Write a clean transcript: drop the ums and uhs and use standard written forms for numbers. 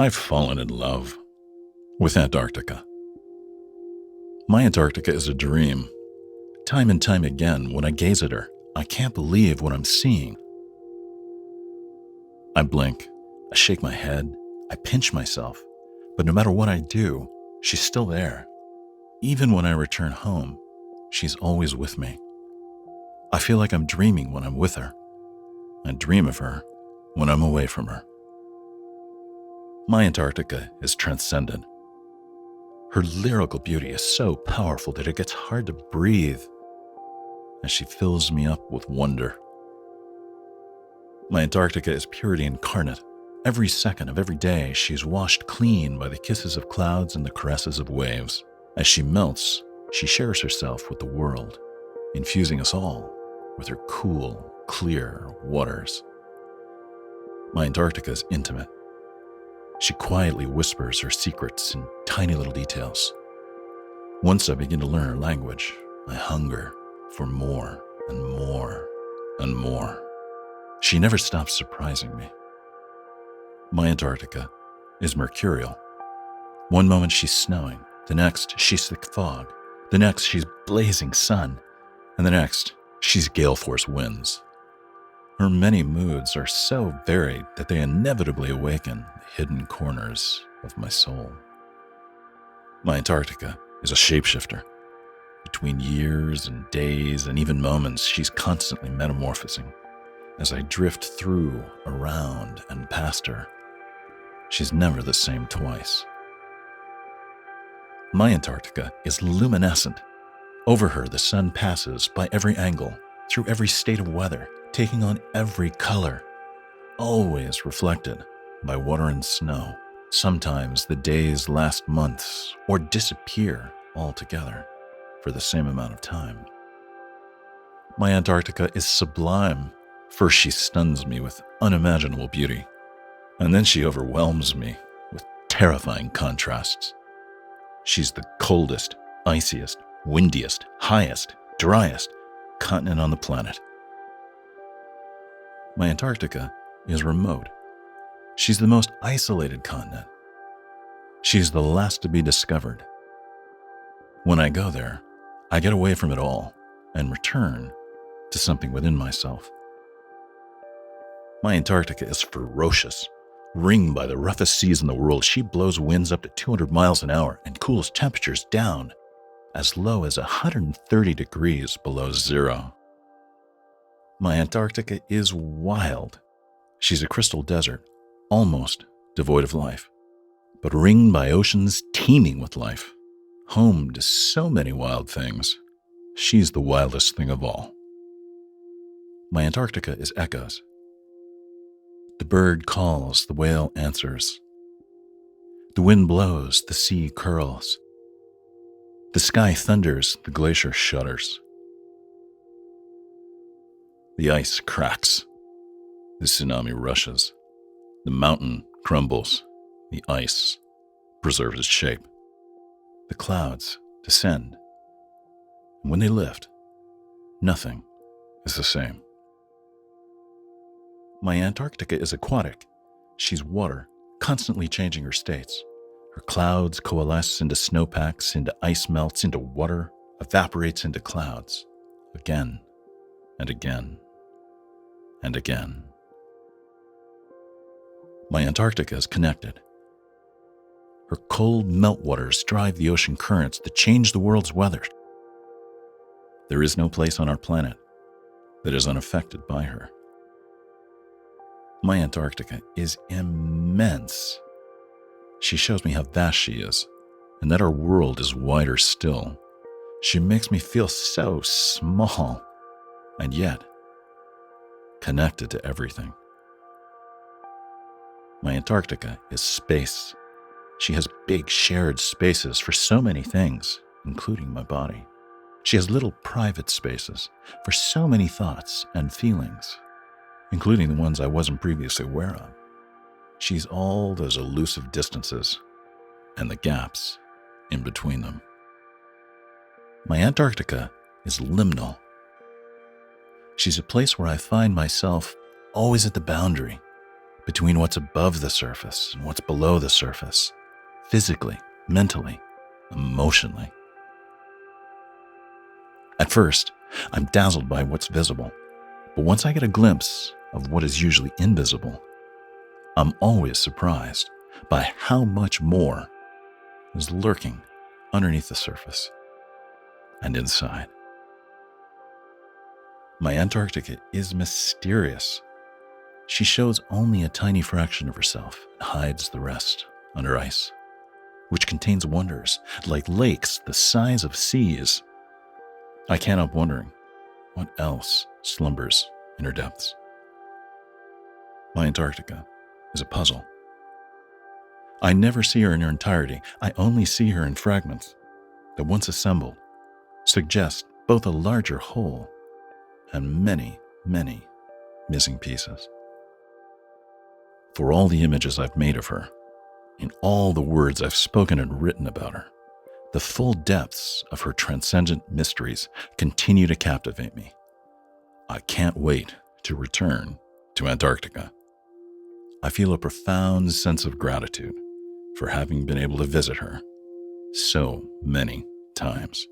I've fallen in love with Antarctica. My Antarctica is a dream. Time and time again, when I gaze at her, I can't believe what I'm seeing. I blink, I shake my head, I pinch myself, but no matter what I do, she's still there. Even when I return home, she's always with me. I feel like I'm dreaming when I'm with her. I dream of her when I'm away from her. My Antarctica is transcendent. Her lyrical beauty is so powerful that it gets hard to breathe as she fills me up with wonder. My Antarctica is purity incarnate. Every second of every day, she's washed clean by the kisses of clouds and the caresses of waves. As she melts, she shares herself with the world, infusing us all with her cool, clear waters. My Antarctica is intimate. She quietly whispers her secrets in tiny little details. Once I begin to learn her language, I hunger for more and more and more. She never stops surprising me. My Antarctica is mercurial. One moment she's snowing, the next she's thick fog, the next she's blazing sun, and the next she's gale force winds. Her many moods are so varied that they inevitably awaken the hidden corners of my soul. My Antarctica is a shapeshifter. Between years and days and even moments, she's constantly metamorphosing. As I drift through, around, and past her, she's never the same twice. My Antarctica is luminescent. Over her, the sun passes by every angle, through every state of weather, taking on every color, always reflected by water and snow. Sometimes the days last months or disappear altogether for the same amount of time. My Antarctica is sublime. First, she stuns me with unimaginable beauty, and then she overwhelms me with terrifying contrasts. She's the coldest, iciest, windiest, highest, driest continent on the planet. My Antarctica is remote. She's the most isolated continent. She's the last to be discovered. When I go there, I get away from it all and return to something within myself. My Antarctica is ferocious. Ringed by the roughest seas in the world, she blows winds up to 200 miles an hour and cools temperatures down as low as 130 degrees below zero. My Antarctica is wild. She's a crystal desert, almost devoid of life, but ringed by oceans teeming with life. Home to so many wild things, she's the wildest thing of all. My Antarctica is echoes. The bird calls, the whale answers. The wind blows, the sea curls. The sky thunders, the glacier shudders. The ice cracks. The tsunami rushes. The mountain crumbles. The ice preserves its shape. The clouds descend. And when they lift, nothing is the same. My Antarctica is aquatic. She's water, constantly changing her states. Her clouds coalesce into snowpacks, into ice melts, into water, evaporates into clouds, again and again and again. My Antarctica is connected. Her cold meltwaters drive the ocean currents that change the world's weather. There is no place on our planet that is unaffected by her. My Antarctica is immense. She shows me how vast she is, and that our world is wider still. She makes me feel so small, and yet connected to everything. My Antarctica is space. She has big shared spaces for so many things, including my body. She has little private spaces for so many thoughts and feelings, including the ones I wasn't previously aware of. She's all those elusive distances and the gaps in between them. My Antarctica is liminal. She's a place where I find myself always at the boundary, between what's above the surface and what's below the surface, physically, mentally, emotionally. At first, I'm dazzled by what's visible, but once I get a glimpse of what is usually invisible, I'm always surprised by how much more is lurking underneath the surface and inside. My Antarctica is mysterious. She shows only a tiny fraction of herself and hides the rest under ice, which contains wonders like lakes the size of seas. I can't help wondering what else slumbers in her depths. My Antarctica is a puzzle. I never see her in her entirety. I only see her in fragments that, once assembled, suggest both a larger whole and many, many missing pieces. For all the images I've made of her, in all the words I've spoken and written about her, the full depths of her transcendent mysteries continue to captivate me. I can't wait to return to Antarctica. I feel a profound sense of gratitude for having been able to visit her so many times.